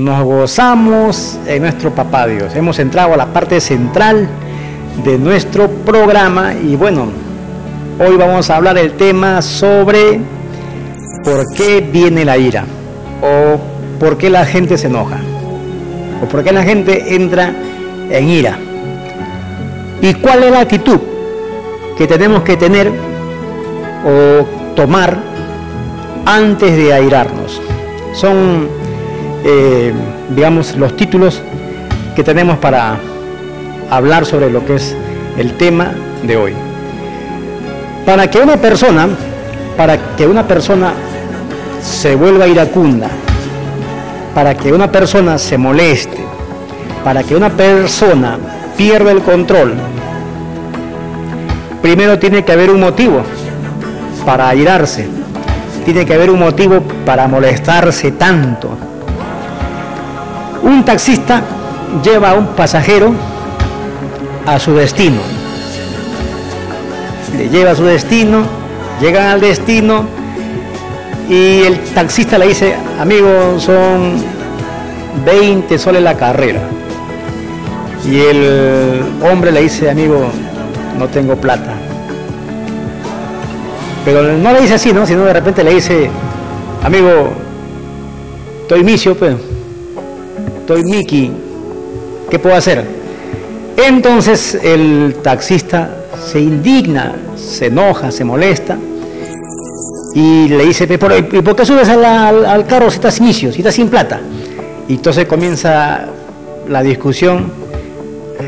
nos gozamos en nuestro Papá Dios. Hemos entrado a la parte central de nuestro programa y bueno, hoy vamos a hablar del tema sobre por qué viene la ira, o por qué la gente se enoja, o por qué la gente entra en ira, y cuál es la actitud que tenemos que tener o tomar antes de airarnos. Son, digamos, los títulos que tenemos para hablar sobre lo que es el tema de hoy. Para que una persona se vuelva iracunda, para que una persona se moleste, para que una persona pierda el control, primero tiene que haber un motivo para airarse, tiene que haber un motivo para molestarse tanto. Un taxista lleva a un pasajero a su destino, le lleva a su destino, llegan al destino y el taxista le dice: amigo, son 20 soles la carrera. Y el hombre le dice: amigo, no tengo plata. Pero no le dice así, ¿no? Sino de repente le dice: amigo, estoy misio, pues, estoy Mickey, ¿qué puedo hacer? Entonces el taxista se indigna, se enoja, se molesta y le dice: ¿y por qué subes al carro si estás misio, si estás sin plata? Y entonces comienza la discusión,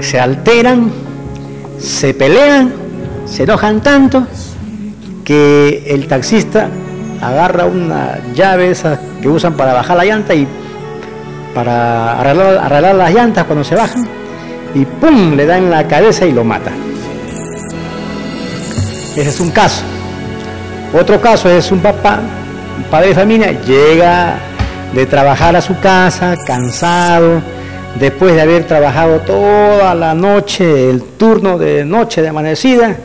se alteran, se pelean, se enojan tanto que el taxista agarra una llave esas que usan para bajar la llanta y para arreglar las llantas cuando se bajan, y ¡pum!, le da en la cabeza y lo mata. Ese es un caso. Otro caso es un padre de familia, llega de trabajar a su casa cansado, después de haber trabajado toda la noche, el turno de noche de amanecida,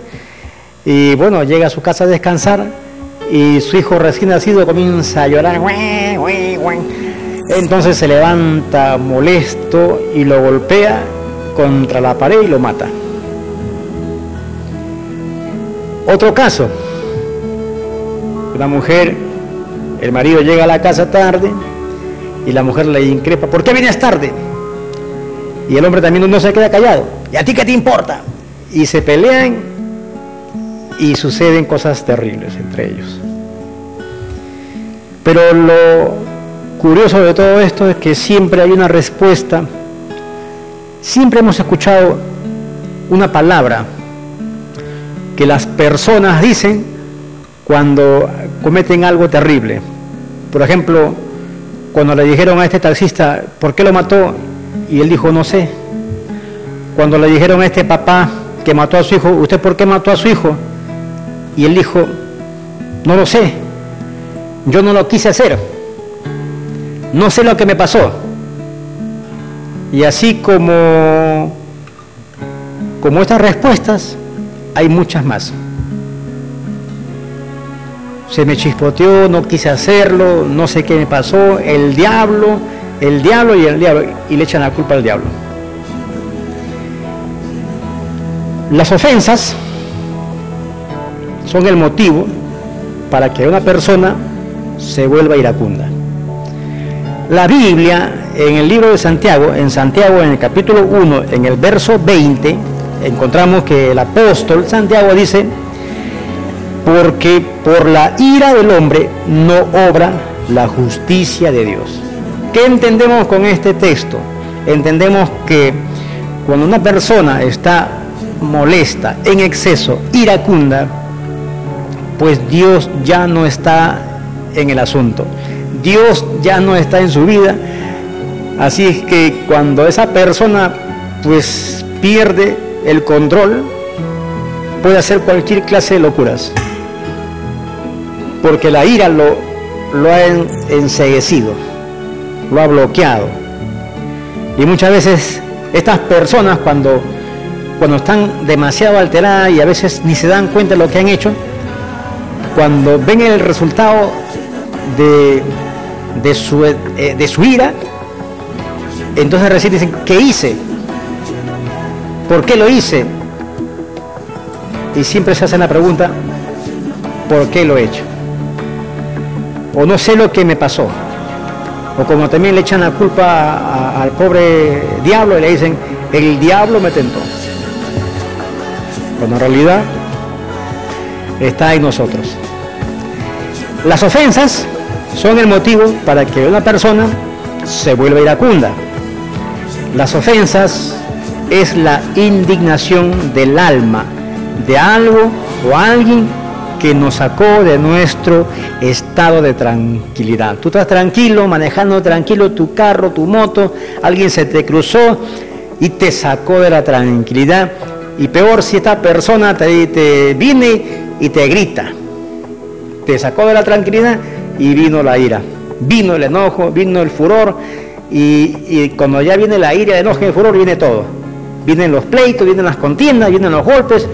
y bueno, llega a su casa a descansar y su hijo recién nacido comienza a llorar. Entonces se levanta molesto y lo golpea contra la pared y lo mata. Otro caso, una mujer, el marido llega a la casa tarde y la mujer le increpa: ¿por qué vienes tarde? Y el hombre también no se queda callado: ¿y a ti qué te importa? Y se pelean y suceden cosas terribles entre ellos. Pero lo curioso de todo esto es que siempre hay una respuesta. Siempre hemos escuchado una palabra que las personas dicen cuando cometen algo terrible. Por ejemplo, cuando le dijeron a este taxista: ¿por qué lo mató? Y él dijo: no sé. Cuando le dijeron a este papá que mató a su hijo: ¿usted por qué mató a su hijo? Y él dijo: no lo sé, yo no lo quise hacer, no sé lo que me pasó. Y así como estas respuestas, hay muchas más. Se me chispoteó, no quise hacerlo, no sé qué me pasó, el diablo, y le echan la culpa al diablo. Las ofensas son el motivo para que una persona se vuelva iracunda. La Biblia, en el libro de Santiago, en el capítulo 1, en el verso 20, encontramos que el apóstol Santiago dice: porque por la ira del hombre no obra la justicia de Dios. ¿Qué entendemos con este texto? Entendemos que cuando una persona está molesta, en exceso, iracunda, pues Dios ya no está en el asunto. Dios ya no está en su vida. Así es que cuando esa persona pues pierde el control, puede hacer cualquier clase de locuras, porque la ira lo ha enceguecido, lo ha bloqueado. Y muchas veces estas personas cuando están demasiado alteradas y a veces ni se dan cuenta de lo que han hecho, cuando ven el resultado de su ira, Entonces recién dicen, ¿qué hice? ¿Por qué lo hice? Y siempre se hacen la pregunta, ¿por qué lo he hecho? O no sé lo que me pasó. O como también le echan la culpa al pobre diablo y le dicen, el diablo me tentó. Cuando en realidad está en nosotros. Las ofensas son el motivo para que una persona se vuelva iracunda. Las ofensas es la indignación del alma de algo o alguien que nos sacó de nuestro estado de tranquilidad. Tú estás tranquilo, manejando tranquilo tu carro, tu moto, alguien se te cruzó y te sacó de la tranquilidad. Y peor si esta persona te viene y te grita. Te sacó de la tranquilidad y vino la ira. Vino el enojo, vino el furor. Y cuando ya viene la ira, el enojo y el furor, viene todo. Vienen los pleitos, vienen las contiendas, vienen los golpes.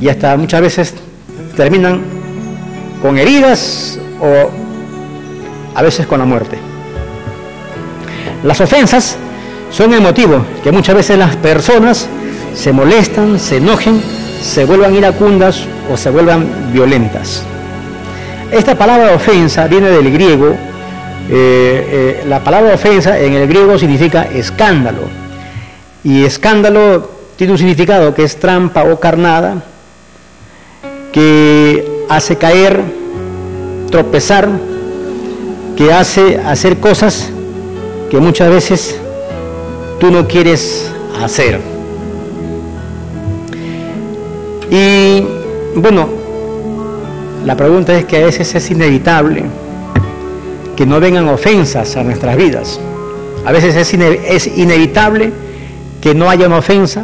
Y hasta muchas veces terminan con heridas o a veces con la muerte. Las ofensas son el motivo que muchas veces las personas se molestan, se enojen, se vuelvan iracundas o se vuelvan violentas. Esta palabra ofensa viene del griego. La palabra ofensa en el griego significa escándalo. Y escándalo tiene un significado que es trampa o carnada, que hace caer, tropezar, que hace hacer cosas que muchas veces tú no quieres hacer. Y bueno, la pregunta es que a veces es inevitable que no vengan ofensas a nuestras vidas. A veces es inevitable que no haya una ofensa,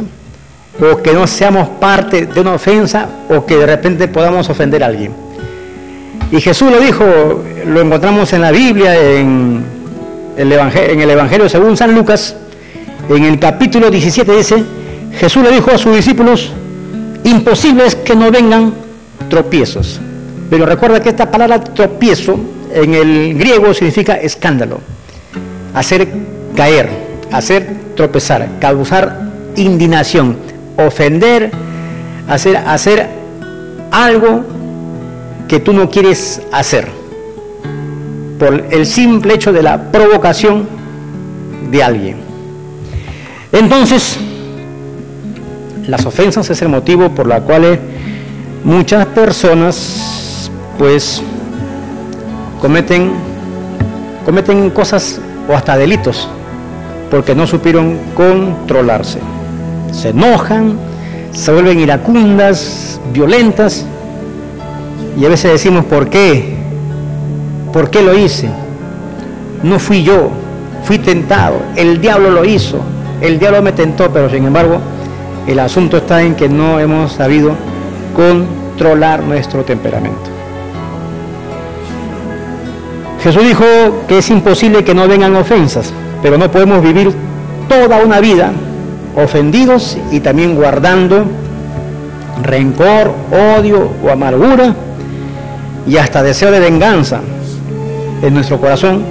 o que no seamos parte de una ofensa, o que de repente podamos ofender a alguien. Y Jesús lo dijo, lo encontramos en la Biblia, en el Evangelio según San Lucas, en el capítulo 17 dice, Jesús le dijo a sus discípulos, imposible es que no vengan tropiezos. Pero recuerda que esta palabra tropiezo en el griego significa escándalo, hacer caer, hacer tropezar, causar indignación, ofender, hacer algo que tú no quieres hacer por el simple hecho de la provocación de alguien. Entonces, las ofensas es el motivo por el cual muchas personas pues cometen cosas o hasta delitos porque no supieron controlarse. Se enojan, se vuelven iracundas, violentas, y a veces decimos, ¿por qué? ¿Por qué lo hice? No fui yo, fui tentado, el diablo lo hizo, el diablo me tentó, pero sin embargo, el asunto está en que no hemos sabido controlar nuestro temperamento. Jesús dijo que es imposible que no vengan ofensas, pero no podemos vivir toda una vida ofendidos y también guardando rencor, odio o amargura y hasta deseo de venganza en nuestro corazón,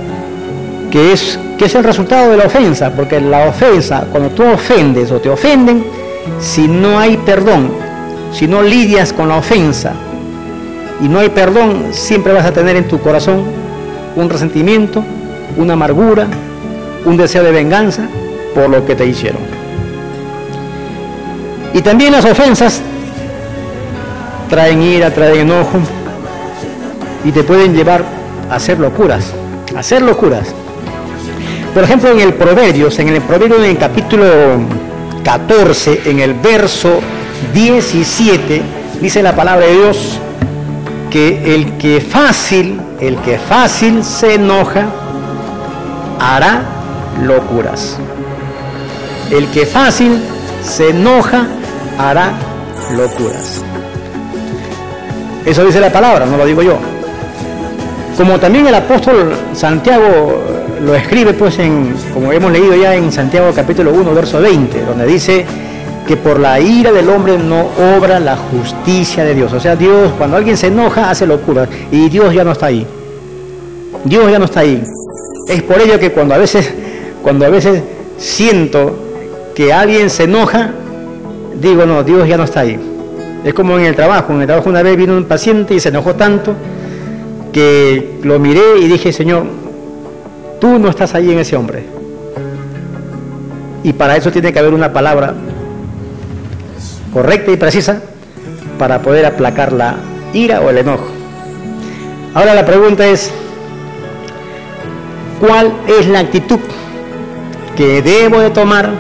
que es el resultado de la ofensa, porque la ofensa, cuando tú ofendes o te ofenden, si no hay perdón, si no lidias con la ofensa y no hay perdón, siempre vas a tener en tu corazón un resentimiento, una amargura, un deseo de venganza por lo que te hicieron. Y también las ofensas traen ira, traen enojo y te pueden llevar a hacer locuras, Por ejemplo, en el Proverbio, en el capítulo 14, en el verso 17, dice la palabra de Dios que el que fácil se enoja, hará locuras. El que fácil se enoja, hará locuras. Eso dice la palabra, no lo digo yo. Como también el apóstol Santiago lo escribe, pues, como hemos leído ya en Santiago capítulo 1, verso 20, donde dice que por la ira del hombre no obra la justicia de Dios. O sea, Dios, cuando alguien se enoja, hace locuras, y Dios ya no está ahí. Dios ya no está ahí. Es por ello que cuando a veces siento que alguien se enoja, digo, no, Dios ya no está ahí. Es como en el trabajo una vez vino un paciente y se enojó tanto que lo miré y dije, Señor, tú no estás ahí en ese hombre. Y para eso tiene que haber una palabra correcta y precisa para poder aplacar la ira o el enojo. Ahora la pregunta es, ¿cuál es la actitud que debo de tomar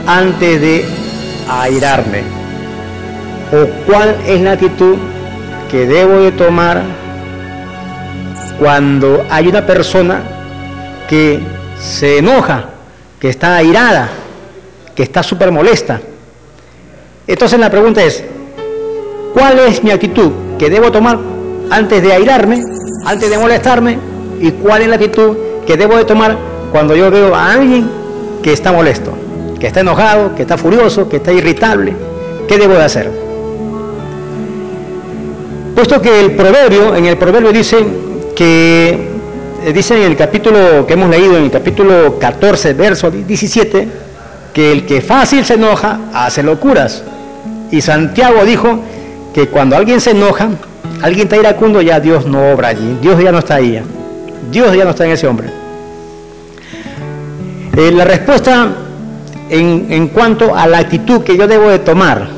antes de airarme? ¿O cuál es la actitud que debo de tomar cuando hay una persona que se enoja, que está airada, que está súper molesta? Entonces la pregunta es, ¿cuál es mi actitud que debo tomar antes de airarme, antes de molestarme? ¿Y cuál es la actitud que debo de tomar cuando yo veo a alguien que está molesto, que está enojado, que está furioso, que está irritable? ¿Qué debo de hacer? Puesto que en el proverbio dice en el capítulo que hemos leído, en el capítulo 14, verso 17, que el que fácil se enoja hace locuras. Y Santiago dijo que cuando alguien se enoja, alguien está iracundo, ya Dios no obra allí, Dios ya no está ahí, Dios ya no está en ese hombre. La respuesta en cuanto a la actitud que yo debo de tomar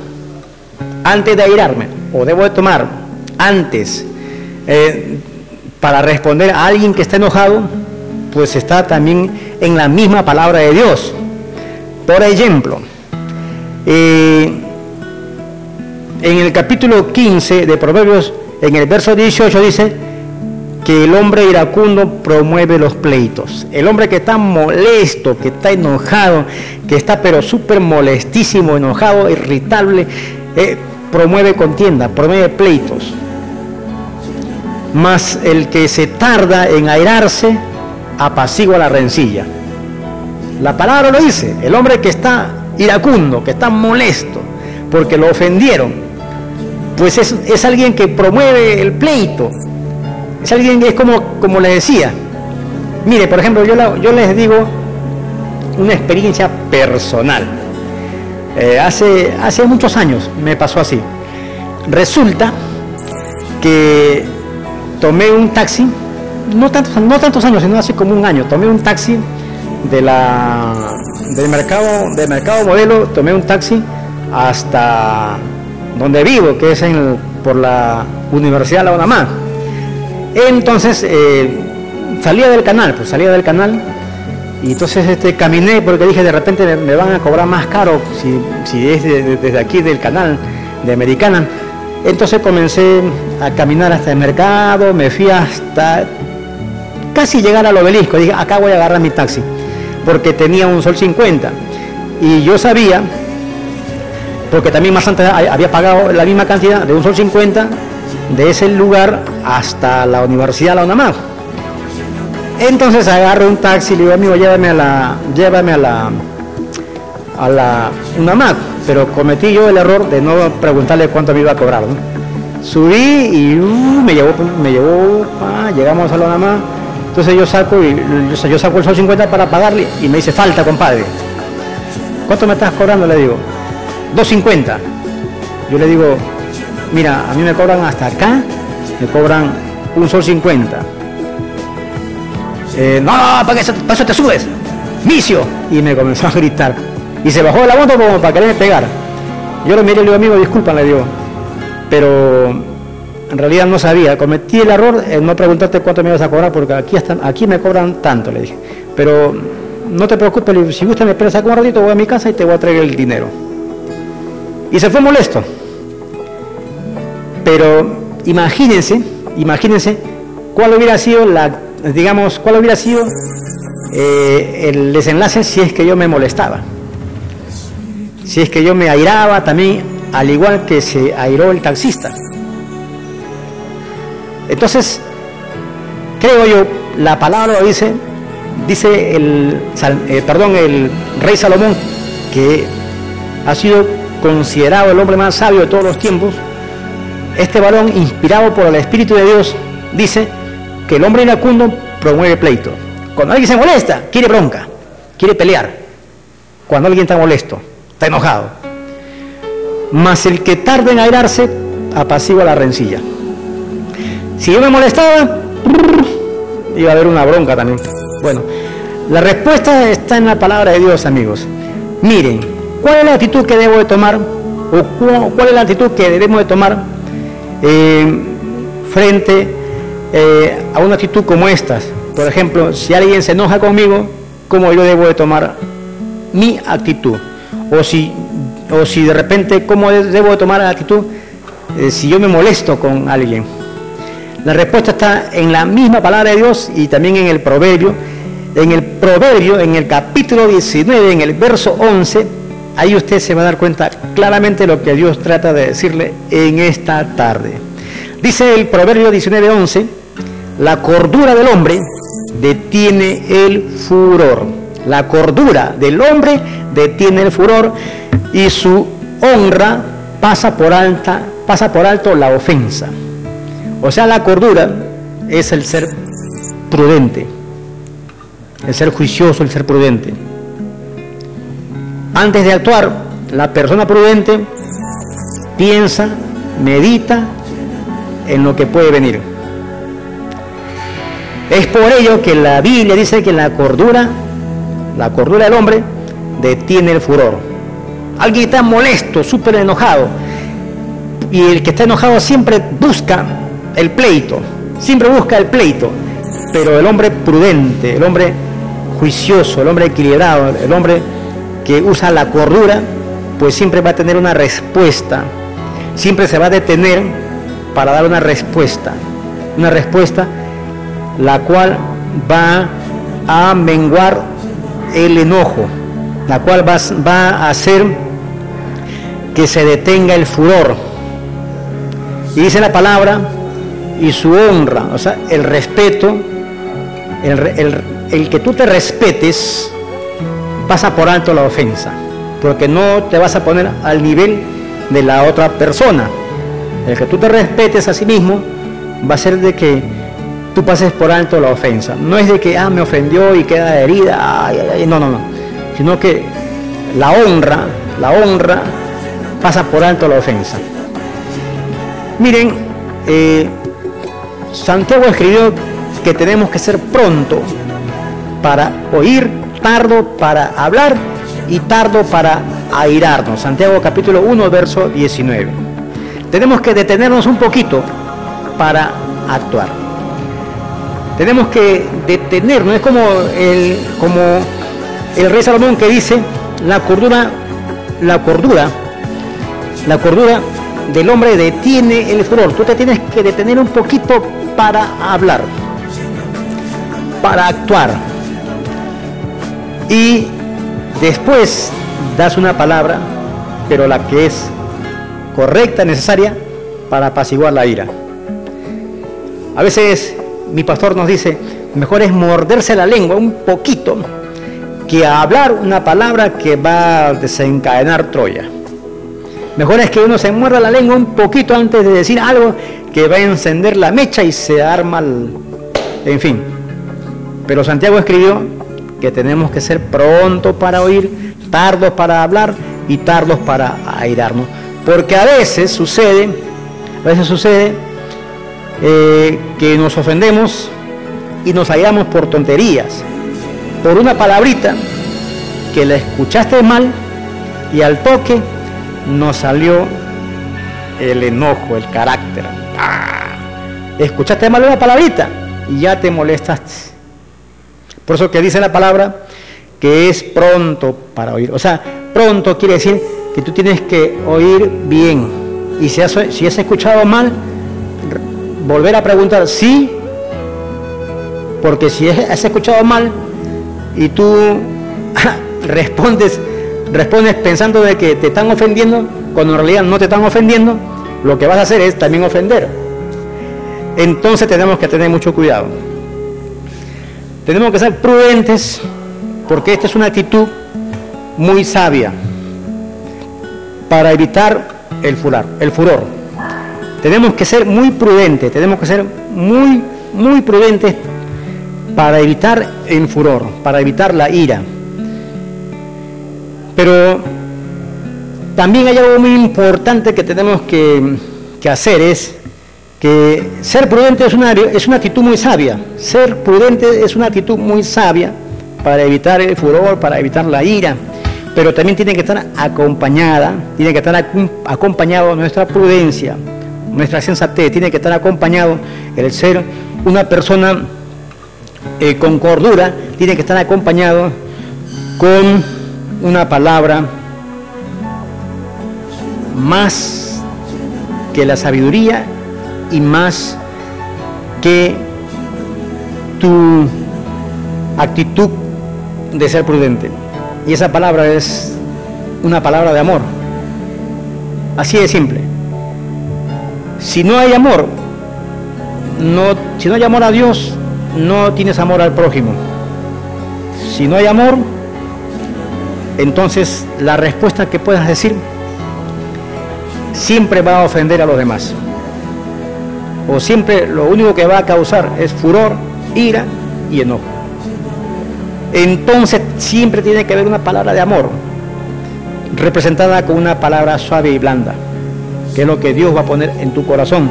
antes de airarme, o debo de tomar antes para responder a alguien que está enojado, pues está también en la misma palabra de Dios. Por ejemplo, en el capítulo 15 de Proverbios, en el verso 18 dice que el hombre iracundo promueve los pleitos. El hombre que está molesto, que está enojado, que está pero súper molestísimo, enojado, irritable, promueve contienda, promueve pleitos. Mas el que se tarda en airarse, apacigua la rencilla. La palabra lo dice, el hombre que está iracundo, que está molesto, porque lo ofendieron, pues es alguien que promueve el pleito. Es alguien que es como les decía. Mire, por ejemplo, yo les digo una experiencia personal. Hace muchos años me pasó así. Resulta que tomé un taxi, no tantos años, sino hace como un año, tomé un taxi del mercado Modelo, tomé un taxi hasta donde vivo, que es por la Universidad de la UNAMA. Entonces salía del canal, y entonces caminé porque dije, de repente me van a cobrar más caro si es desde aquí del canal de Americana. Entonces comencé a caminar hasta el mercado, me fui hasta casi llegar al Obelisco. Dije, acá voy a agarrar mi taxi, porque tenía un sol 50. Y yo sabía, porque también más antes había pagado la misma cantidad de un sol 50 de ese lugar hasta la Universidad de la UNAMA. Entonces agarro un taxi y le digo, amigo, llévame a la UNAMA. Pero cometí yo el error de no preguntarle cuánto me iba a cobrar, ¿no? Subí y me llevó, llegamos a la UNAMA. Entonces yo saco el sol 50 para pagarle y me dice, falta, compadre. ¿Cuánto me estás cobrando? Le digo, 2.50. Yo le digo, mira, a mí me cobran hasta acá, me cobran un sol 50. No, para eso te subes, vicio. Y me comenzó a gritar. Y se bajó de la moto como para quererme pegar. Yo lo miré y le digo, amigo, disculpa, le digo, pero en realidad no sabía. Cometí el error en no preguntarte cuánto me ibas a cobrar, porque aquí me cobran tanto, le dije. Pero no te preocupes, le digo, si gusta me esperas acá un ratito, voy a mi casa y te voy a traer el dinero. Y se fue molesto. Pero imagínense cuál hubiera sido el desenlace si es que yo me molestaba. Si es que yo me airaba también, al igual que se airó el taxista. Entonces, creo yo, la palabra lo dice el rey Salomón, que ha sido considerado el hombre más sabio de todos los tiempos. Este varón, inspirado por el Espíritu de Dios, dice que el hombre iracundo promueve pleito. Cuando alguien se molesta, quiere bronca. quiere pelear. Cuando alguien está molesto, está enojado. Mas el que tarda en airarse, apacigua la rencilla. Si yo me molestaba, iba a haber una bronca también. Bueno, la respuesta está en la palabra de Dios, amigos. Miren, ¿cuál es la actitud que debo de tomar? ¿O cuál es la actitud que debemos de tomar frente a una actitud como estas? Por ejemplo, si alguien se enoja conmigo, ¿cómo yo debo de tomar mi actitud? O si de repente, ¿cómo debo de tomar la actitud si yo me molesto con alguien? La respuesta está en la misma palabra de Dios y también en el Proverbio. En el Proverbio, en el capítulo 19, en el verso 11, ahí usted se va a dar cuenta claramente lo que Dios trata de decirle en esta tarde. Dice el Proverbio 19:11, la cordura del hombre detiene el furor. La cordura del hombre detiene el furor y su honra pasa por alto la ofensa. O sea, la cordura es el ser prudente, el ser juicioso, el ser prudente. Antes de actuar, la persona prudente piensa, medita en lo que puede venir. Es por ello que la Biblia dice que la cordura del hombre detiene el furor. Alguien está molesto, súper enojado, y el que está enojado siempre busca el pleito, pero el hombre prudente, el hombre juicioso, el hombre equilibrado, el hombre que usa la cordura, pues siempre va a tener una respuesta, siempre se va a detener para dar una respuesta la cual va a menguar el enojo, la cual va a hacer que se detenga el furor. Y dice la palabra, y su honra, o sea, el respeto, el que tú te respetes, pasa por alto la ofensa, porque no te vas a poner al nivel de la otra persona. El que tú te respetes a sí mismo va a ser de que tú pases por alto la ofensa. No es de que me ofendió y queda herida, no, sino que la honra pasa por alto la ofensa. Miren, Santiago escribió que tenemos que ser pronto para oír, tardo para hablar y tardo para airarnos. Santiago capítulo 1, verso 19. Tenemos que detenernos un poquito para actuar. Tenemos que detenernos. Es como el rey Salomón que dice, la cordura del hombre detiene el furor. Tú te tienes que detener un poquito para hablar, para actuar, y después das una palabra, pero la que es correcta, necesaria para apaciguar la ira. A veces mi pastor nos dice, mejor es morderse la lengua un poquito que hablar una palabra que va a desencadenar Troya. Mejor es que uno se muerda la lengua un poquito antes de decir algo que va a encender la mecha y se arma en fin. Pero Santiago escribió que tenemos que ser prontos para oír, tardos para hablar y tardos para airarnos. Porque a veces sucede que nos ofendemos y nos airamos por tonterías, por una palabrita que la escuchaste mal y al toque nos salió el enojo, el carácter. Escuchaste mal una palabrita y ya te molestaste. Por eso que dice la palabra que es pronto para oír. O sea, pronto quiere decir que tú tienes que oír bien. Y si has escuchado mal, volver a preguntar sí, porque si has escuchado mal y tú respondes pensando de que te están ofendiendo, cuando en realidad no te están ofendiendo, lo que vas a hacer es también ofender. Entonces tenemos que tener mucho cuidado. Tenemos que ser prudentes, porque esta es una actitud muy sabia para evitar el furor. Tenemos que ser muy prudentes, muy prudentes para evitar el furor, para evitar la ira. Pero también hay algo muy importante que tenemos que hacer, es que ser prudente es una actitud muy sabia. Ser prudente es una actitud muy sabia para evitar el furor, para evitar la ira, pero también tiene que estar acompañada, tiene que estar acompañado nuestra prudencia, nuestra sensatez, tiene que estar acompañado el ser una persona con cordura, tiene que estar acompañado con una palabra más que la sabiduría y más que tu actitud de ser prudente. Y esa palabra es una palabra de amor. Así de simple. Si no hay amor, si no hay amor a Dios, no tienes amor al prójimo. Si no hay amor, entonces la respuesta que puedas decir siempre va a ofender a los demás. O siempre lo único que va a causar es furor, ira y enojo. Entonces siempre tiene que haber una palabra de amor representada con una palabra suave y blanda, que es lo que Dios va a poner en tu corazón.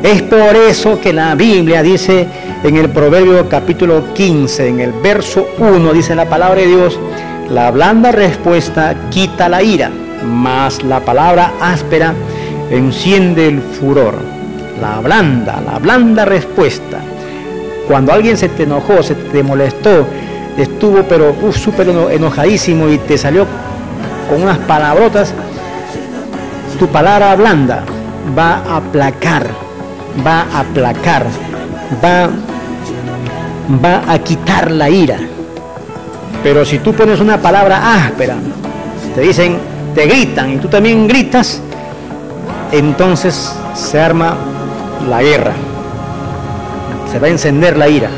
Es por eso que la Biblia dice en el Proverbio capítulo 15, en el verso 1, dice la palabra de Dios: la blanda respuesta quita la ira, mas la palabra áspera enciende el furor. La blanda respuesta. Cuando alguien se te enojó, se te molestó, estuvo pero súper enojadísimo y te salió con unas palabrotas, tu palabra blanda va a aplacar, va a quitar la ira. Pero si tú pones una palabra áspera, te dicen, te gritan y tú también gritas, entonces se arma la guerra, se va a encender la ira.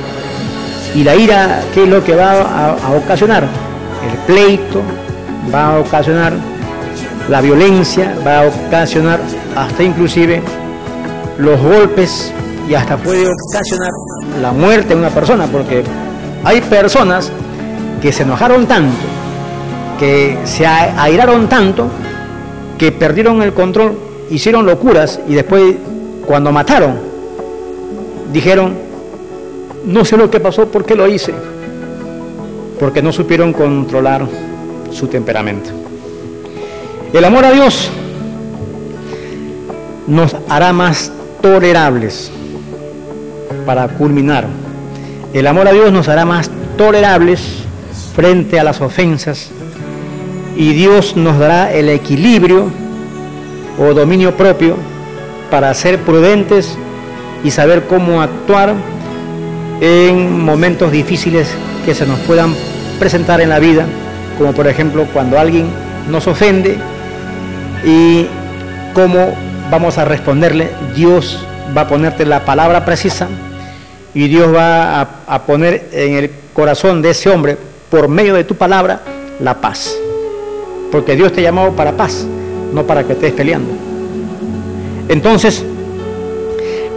Y la ira, ¿qué es lo que va a ocasionar? El pleito, va a ocasionar la violencia, va a ocasionar hasta inclusive los golpes y hasta puede ocasionar la muerte de una persona, porque hay personas que se enojaron tanto, que se airaron tanto, que perdieron el control, hicieron locuras y después cuando mataron dijeron: no sé lo que pasó, ¿por qué lo hice? Porque no supieron controlar su temperamento. El amor a Dios nos hará más tolerables. Para culminar, el amor a Dios nos hará más tolerables frente a las ofensas, y Dios nos dará el equilibrio o dominio propio para ser prudentes y saber cómo actuar en momentos difíciles que se nos puedan presentar en la vida, como por ejemplo cuando alguien nos ofende y cómo vamos a responderle. Dios va a ponerte la palabra precisa y Dios va a poner en el corazón de ese hombre, por medio de tu palabra, la paz, porque Dios te llamó para paz, no para que estés peleando. Entonces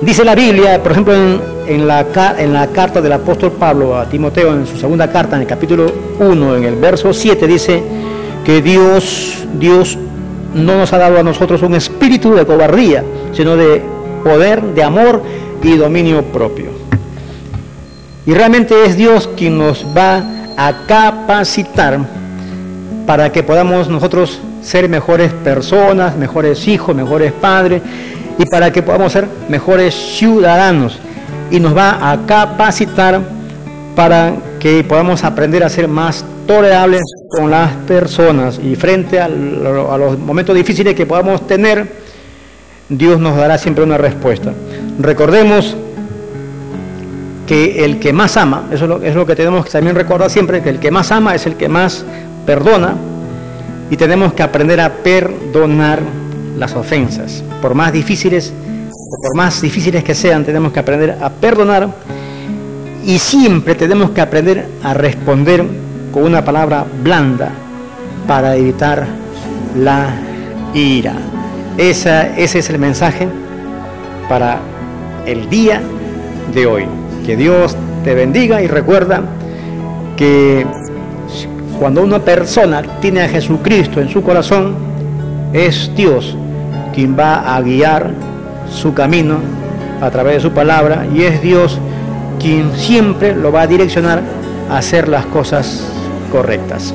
dice la Biblia, por ejemplo, en la carta del apóstol Pablo a Timoteo, en su segunda carta, en el capítulo 1, en el verso 7, dice que Dios no nos ha dado a nosotros un espíritu de cobardía, sino de poder, de amor y dominio propio. Y realmente es Dios quien nos va a capacitar para que podamos nosotros ser mejores personas, mejores hijos, mejores padres, y para que podamos ser mejores ciudadanos, y nos va a capacitar para que podamos aprender a ser más tolerables con las personas, y frente a los momentos difíciles que podamos tener, Dios nos dará siempre una respuesta. Recordemos que el que más ama, eso es lo que tenemos que también recordar siempre, que el que más ama es el que más perdona, y tenemos que aprender a perdonar las ofensas, por más difíciles que sean, tenemos que aprender a perdonar, y siempre tenemos que aprender a responder con una palabra blanda para evitar la ira. Ese es el mensaje para el día de hoy. Que Dios te bendiga, y recuerda que Cuando una persona tiene a Jesucristo en su corazón, es Dios quien va a guiar su camino a través de su palabra, y es Dios quien siempre lo va a direccionar a hacer las cosas correctas.